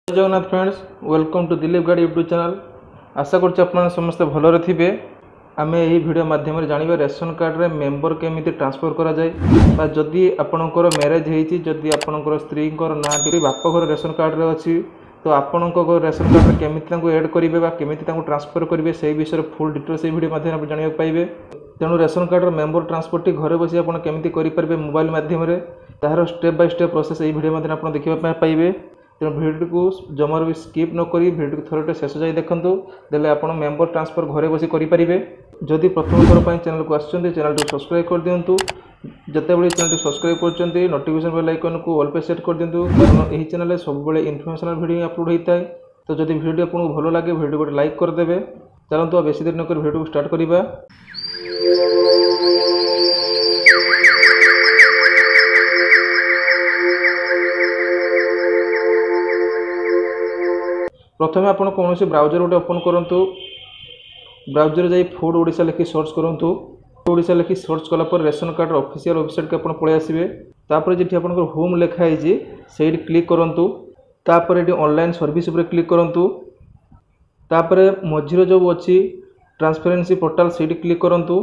जय Jagannath friends, welcome to Dilip गाड़ी YouTube channel. आशा कर समस्ते भलरे थे। आम यही वीडियो माध्यम जाना रेशन कार्ड रे मेंबर केमी ट्रांसफर करा जाए जदि आपणकर मैरेज होती जदि आपणकर स्त्री ना बापघर रेशन कार्ड रे अच्छी तो आपण रेशन कार्ड केमी एड करेंगे केमी ट्रांसफर करेंगे से विषय फुल डिटेल्स वीडियो माध्यम जाना पाइबे। तेणु ration card member transfer T घर बसी आप केमी करेंगे मोबाइल माध्यम तार स्टेप बाय स्टेप प्रोसेस यही वीडियो माध्यम आप देखा पाइबे। तेणु भिडियो को जमार भी स्किप न करी भिडियो को थोड़े शेष जाए देखते देले आप मेंबर ट्रांसफर घरे बसी करेंगे। जदि प्रथम थर पर चैनल को आसुँच चैनल को सब्सक्राइब कर दिंतु। जितेबाला चैनल सब्सक्राइब कर नोटिफिकेशन बेल आइकन को ऑल पे सेट कर दिंतु कारण यही चैनल सब इनफर्मेशनल वीडियो अपलोड होता है। तो जदि वीडियो आपको भल लगे वीडियो को लाइक करदे। चलते बेसी देर नक वीडियो को स्टार्ट करवा। प्रथम आप कौन ब्राउजर गोटे ओपन करूँ। ब्राउजर जाई फूड ओडिशा लिखि सर्च करूँ। ओडिशा लिखि सर्च कलापर रेशन कार्ड ऑफिशियल वेबसाइट के आप पलि आसवे। तापर जी आप होम लिखाई से क्लिक करूँ। तापर ये ऑनलाइन सर्विस उपर क्लिक करूँ। तापर मझीर जो अच्छी ट्रांसपेरेंसी पोर्टाल से क्लिक करूँ।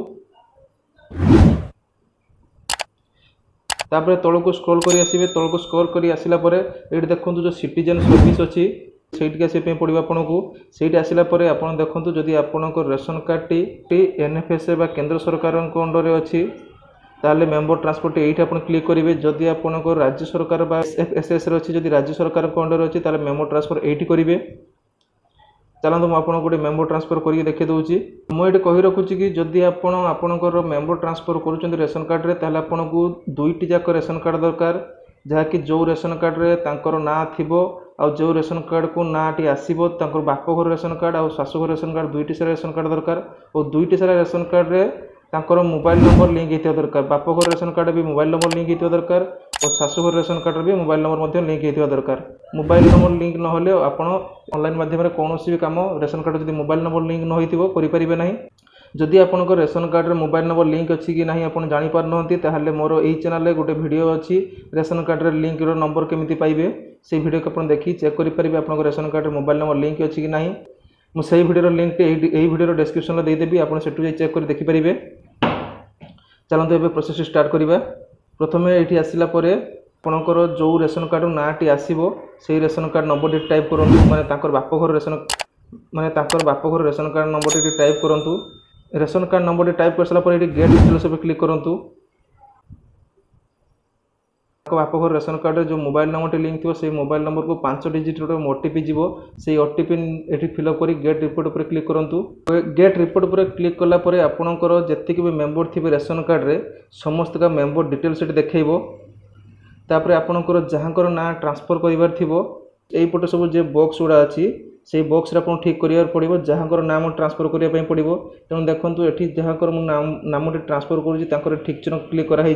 तापर तल को स्क्रॉल कर आसवे। तल को स्क्रॉल कर आसला ये देखो जो सिटीजन सर्विस अच्छी से आसपा पड़ो आपन को से आसला आप देखो जदि आपण रेशन कार्ड टी एनएफएसए बा केंद्र सरकार अंडर अच्छी ताले मेंबर ट्रांसफर टी आप क्लिक करेंगे। जदि आपण राज्य सरकार बा एफएसएस अच्छी जदि राज्य सरकार अंडर अच्छी ताले मेंबर ट्रांसफर ये करेंगे। चलते मुझे गोटे मेंबर ट्रांसफर करके देखी दूसरी। मुझे कही रखुची कि जदि आपणकर मेंबर ट्रांसफर कर रेशन कार्ड रे ताले आपन को दुईटी जाक रेशन कार्ड दरकार जहाँकि जो रेशन कार्ड रे तांकर ना थिबो आ जो रेशन कार्ड को नाटी आसो बापघर रेशन कार्ड और शाशुघर रेशन कार्ड दुईटी सारा रेशन कार्ड दरकार और दुईटी सारा रेशन कार्ड रे तांकर मोबाइल नंबर लिंक होता दरकार। बापघर रेशन कार्ड भी मोबाइल नंबर लिंक होता दरकार और शाशुघर रेशन कार्ड भी मोबाइल नंबर लिंक होता दरकार। मोबाइल नंबर लिंक ना आप ऑनलाइन माध्यम कौन भी काम रेशन कार्ड जब मोबाइल नंबर लिंक न हो करें ना। जदि आपंकर रेशन कार्ड रे मोबाइल नंबर लिंक अच्छी कि नहीं आप जापर ना मोर यही चैनल गोटे वीडियो अच्छी रेशन कार्ड रे लिंक नंबर केमी पाइबे से वीडियो को देखिए चेक करेंगे आप रेशन कार्ड रे मोबाइल नंबर लिंक अच्छी कि नहीं। मुझे वीडियो लिंक यही वीडियो डिस्क्रिप्शन में देदेवी आप चेक कर देखिपारे। चलते एवं प्रोसेस स्टार्ट करवा। प्रथम ये आसला आपणकर जो रेशन कार्ड नाटी आसो से रेशन कार्ड नंबर टी टाइप करूँ माने बापघर रेशन कार्ड नंबर टी टाइप करूँ। रेशन कार्ड नंबर टाइप कर सारा गेट डिटेल्स पे क्लिक करूँ। बापघर रेशन कार्ड जो मोबाइल नंबर लिंक थी से मोबाइल नंबर को 5 डिजिट ओटीपी जीवो से ओटीपी ये फिलअप कर गेट रिपोर्ट पर क्लिक करूँ। गेट रिपोर्ट पर क्लिक कलापर आपणकर जी भी मेंबर थे रेशन कार्ड रे समस्त का मेंबर डिटेल्स देखो। तापर आपणकर जहाँकर ना ट्रांसफर करार थी यहीपटे सब जो बॉक्स गुड़ा अच्छी से बॉक्स आप ठीक करार पड़ो जहाँकर नाम ट्रांसफर करने पड़ो। तेणु देखो ये जहाँकर नाम ट्रांसफर कर ठीक चिन्ह क्लिक कराई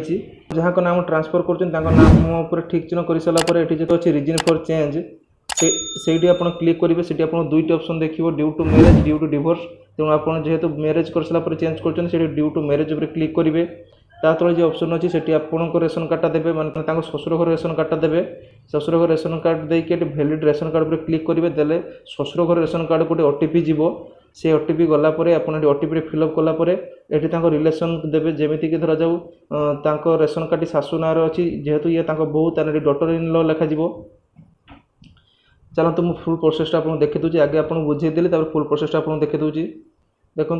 जहाँ नाम ट्रांसफर कर नाम पर ठीक चिन्ह कर सारापर ये जो अच्छी रिजन फॉर चेंज से आप क्लिक करेंगे। से दुईट ऑप्शन देखिए due to marriage due to divorce. तेणु आप जेहेतु मैरेज कर सारापर चेंज कर ड्यू टू मैरेज पर क्लिक करेंगे। तले जो ऑप्शन अच्छी से आपको रेशन कार्डटा देवे माने ससुर घर रेशन कार्डटा देवे। ससुर घर रेशन कार्ड देके वैलिड रेशन कार्ड पर क्लिक करेंगे। देले ससुर घर रेशन कार्ड को ओटीपी जीवो से ओटीपी गलापर आप ओटीपी फिलअप कलापर ये रिलेसन देवे जमीक धरा जाऊ रेशन कार्ड शाशु ना अच्छी जेहेतु ये बहू तार डॉटर इन लॉ लिखा। चलते मुझे फुल प्रोसेसटा आपको देखी दूसरी आगे आपको बुझेदेली फुल प्रोसेसटा आपको देखी दूसरी। देखूँ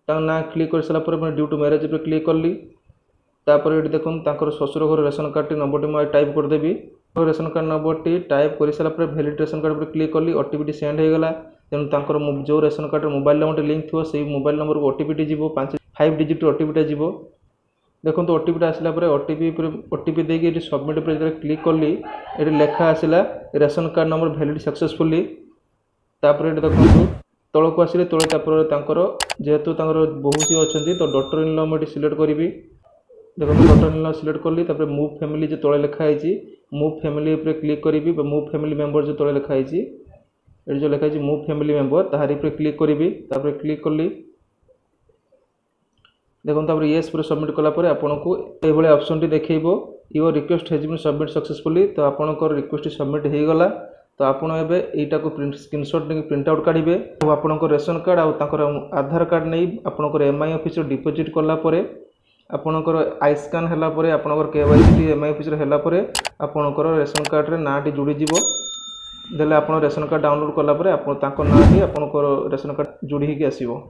ना क्लिक कर सारापर ड्यू टू मैरेज पर क्लिक कली। तापर ये देखो ससुर घर रेशन कार्ड टी नंबर टी मुझे टाइप करदेवी। रेशन कार्ड नंबर टी टाइप कर सारापर वैलिड रेशन कार्ड पर क्लिक कली ओटीपी सेंड होगा। तेणु जो ration card mobile number link थी से मोबाइल नंबर को ओटीपी जीवो 5 डिजिट ओटीपीटा जीवो। देखो ओटीपीटा आसला ओटीपी देके सबमिट पर क्लिक कली ये लेखा आसला ration card number valid successfully. तापर ये देखो तल को आसिले तले जेहेतु बहु सी अच्छी तो डॉटर इन लॉ मुझे सिलेक्ट करी। देखो डॉटर इन लॉ सिलेक्ट कली मूव फैमिली जो तले लिखाई मूव फैमिली पर क्लिक करी। मूव फैमिली मेंबर जो तले लिखाई ये जो लिखाई मूव फैमिली मेंबर ताहारी पर क्लिक करी। क्लिक कली देखो येस पर सबमिट कलापर आपको ये ऑप्शन टी देखो your request has been submit successfully. तो आपणकर रिक्वेस्ट सबमिट हो गला। तो आपण एबे एटा को स्क्रीनशॉट नहीं प्रिंट आउट काढ़े और आपणकर रेशन कार्ड और आधार कार्ड नहीं आपणकर एमआई ऑफिस डिपोजिट कला परे आपणकर आई स्कान हैला परे आपणकर केवाईसी एमआई ऑफिस हैला परे आपणकर रेशन कार्ड रे नाटी जोड़ी जीवो देले आपण रेशन कार्ड डाउनलोड कला परे आपण ताको नाटी आपणकर रेशन कार्ड जोड़ी ही आसीबो।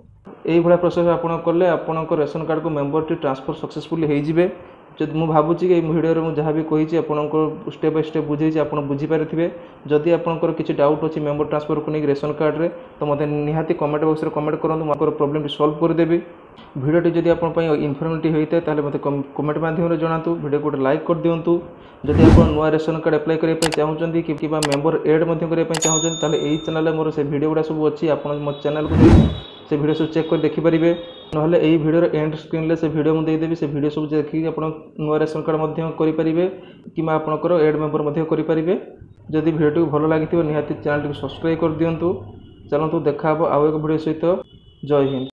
एई भला प्रोसेस आपण करले आपणकर रेशन कार्ड को मेंबरटी ट्रांसफर सक्सेसफुली हो जिवे। जदि मु भाबुची कि वीडियो मु जहाँ भी कही आपको स्टेप बाय स्टेप बुझे आप बुझीपारे। जदि आपंकर किसी डाउट अच्छी मेंबर ट्रांसफर को लेकिन रेशन कार्ड रे तो मत निहाती कमेंट बॉक्स रे कमेंट करूँ मोर प्रॉब्लम सॉल्व करदेवी। वीडियोटी जदि आप इनफॉर्मेटिव होता है मत कमेंट माध्यम जनातु वीडियो को लाइक कर दिंतु। जदि आप नुआ रेशन कार्ड अप्लाई करने चाहते कि मेंबर एड करने चाहते यही चैनल मोर से वीडियो गुड़ा सब अच्छी आप मो चैनल को से वीडियो सब चेक कर देखिपारे। ना यही वीडियो एंड स्क्रीन ले से वीडियो मुझे देदेवी से वीडियो सब देखिए आप नुआ रेशन कार्ड करेंगे कि आपंकर एड मेंबर करेंगे। जदि वीडियो भल लगी निहाती चैनल सब्सक्राइब कर दिंतु। चलतु देखा आउ एक वीडियो सहित। जय हिंद।